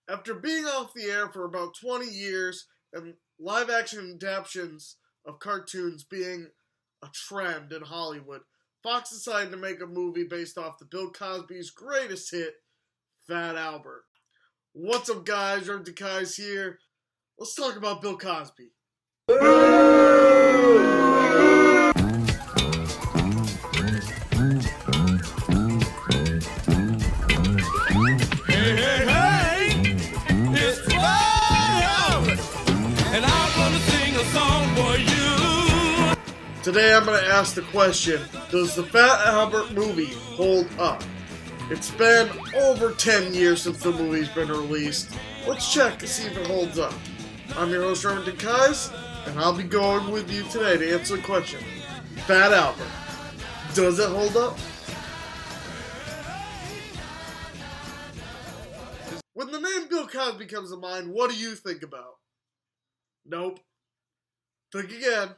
After being off the air for about 20 years and live-action adaptations of cartoons being a trend in Hollywood, Fox decided to make a movie based off the Bill Cosby's greatest hit, Fat Albert. What's up, guys? Remington Keyes here. Let's talk about Bill Cosby. Today I'm going to ask the question, does the Fat Albert movie hold up? It's been over 10 years since the movie's been released. Let's check to see if it holds up. I'm your host, Remington Keyes, and I'll be going with you today to answer the question, Fat Albert, does it hold up? When the name Bill Cosby comes to mind, what do you think about? Nope. Think again.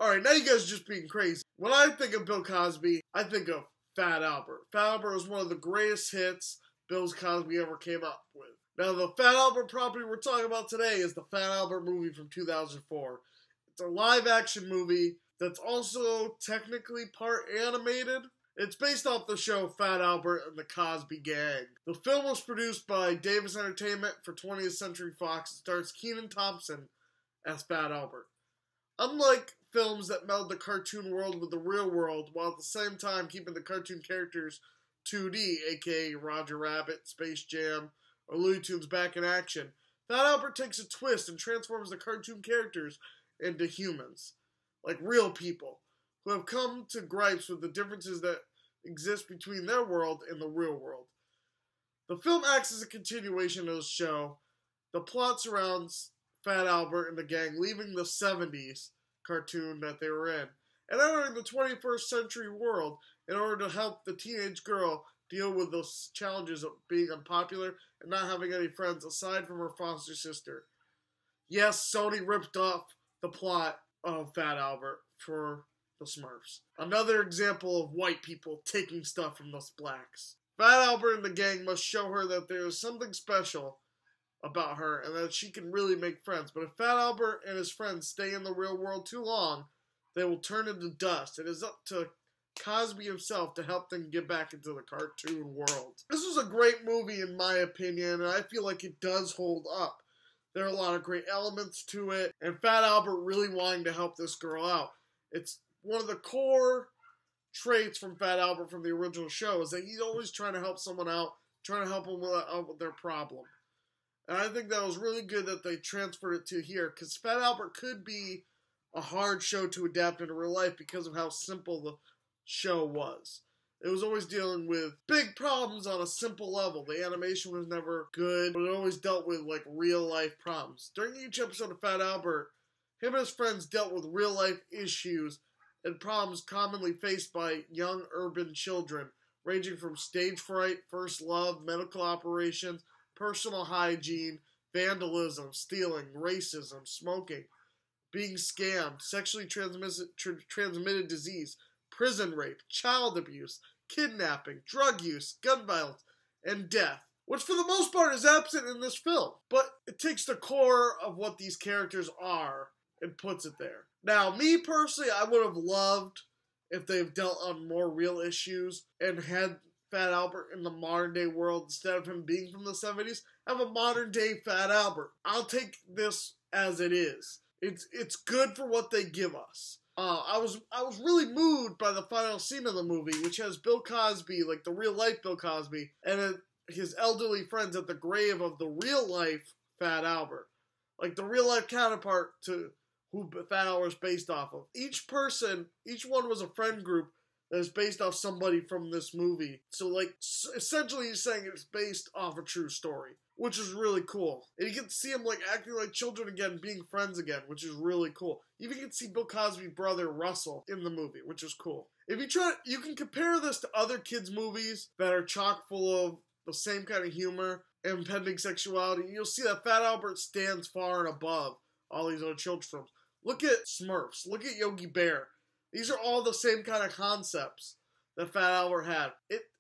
Alright, now you guys are just being crazy. When I think of Bill Cosby, I think of Fat Albert. Fat Albert was one of the greatest hits Bill Cosby ever came up with. Now, the Fat Albert property we're talking about today is the Fat Albert movie from 2004. It's a live-action movie that's also technically part animated. It's based off the show Fat Albert and the Cosby Gang. The film was produced by Davis Entertainment for 20th Century Fox. It stars Kenan Thompson as Fat Albert. Unlike films that meld the cartoon world with the real world, while at the same time keeping the cartoon characters 2D, aka Roger Rabbit, Space Jam, or Looney Tunes back in action, Fat Albert takes a twist and transforms the cartoon characters into humans, like real people, who have come to gripes with the differences that exist between their world and the real world. The film acts as a continuation of the show. The plot surrounds Fat Albert and the gang leaving the 70s cartoon that they were in and entering the 21st century world in order to help the teenage girl deal with the challenges of being unpopular and not having any friends aside from her foster sister. Yes, Sony ripped off the plot of Fat Albert for the Smurfs. Another example of white people taking stuff from us blacks. Fat Albert and the gang must show her that there is something special about her and that she can really make friends. But if Fat Albert and his friends stay in the real world too long, they will turn into dust. It is up to Cosby himself to help them get back into the cartoon world. This was a great movie in my opinion, and I feel like it does hold up. There are a lot of great elements to it, and Fat Albert really wanting to help this girl out. It's one of the core traits from Fat Albert from the original show is that he's always trying to help someone out, trying to help them with their problem. And I think that was really good that they transferred it to here, because Fat Albert could be a hard show to adapt into real life because of how simple the show was. It was always dealing with big problems on a simple level. The animation was never good, but it always dealt with like real life problems. During each episode of Fat Albert, him and his friends dealt with real life issues and problems commonly faced by young urban children, ranging from stage fright, first love, medical operations, personal hygiene, vandalism, stealing, racism, smoking, being scammed, sexually transmitted disease, prison rape, child abuse, kidnapping, drug use, gun violence, and death, which for the most part is absent in this film. But it takes the core of what these characters are and puts it there. Now, me personally, I would have loved if they've dealt on more real issues and had Fat Albert in the modern day world instead of him being from the 70s. Have a modern day Fat Albert. I'll take this as it is. It's good for what they give us. I was really moved by the final scene of the movie, which has Bill Cosby, like the real life Bill Cosby, and his elderly friends at the grave of the real life Fat Albert, like the real life counterpart to who Fat Albert is based off of. Each one was a friend group that is based off somebody from this movie. So, like, essentially he's saying it's based off a true story, which is really cool. And you get to see them, like, acting like children again, being friends again, which is really cool. You even get to see Bill Cosby's brother, Russell, in the movie, which is cool. If you can compare this to other kids' movies that are chock full of the same kind of humor and impending sexuality, you'll see that Fat Albert stands far and above all these other children's films. Look at Smurfs. Look at Yogi Bear. These are all the same kind of concepts that Fat Albert had.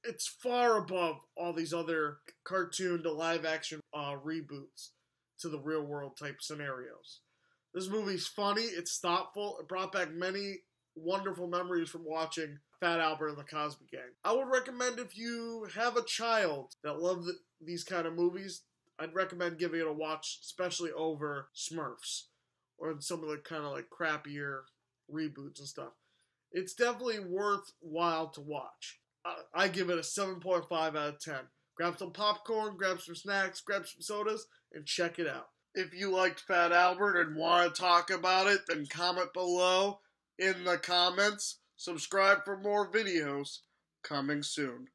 It's far above all these other cartoon to live action reboots to the real world type scenarios. This movie's funny, it's thoughtful, it brought back many wonderful memories from watching Fat Albert and the Cosby Gang. I would recommend if you have a child that loves these kind of movies, I'd recommend giving it a watch, especially over Smurfs or some of the kind of like crappier reboots and stuff. It's definitely worthwhile to watch. I give it a 7.5 out of 10. Grab some popcorn, grab some snacks, grab some sodas, and check it out. If you liked Fat Albert and want to talk about it, then comment below in the comments. Subscribe for more videos coming soon.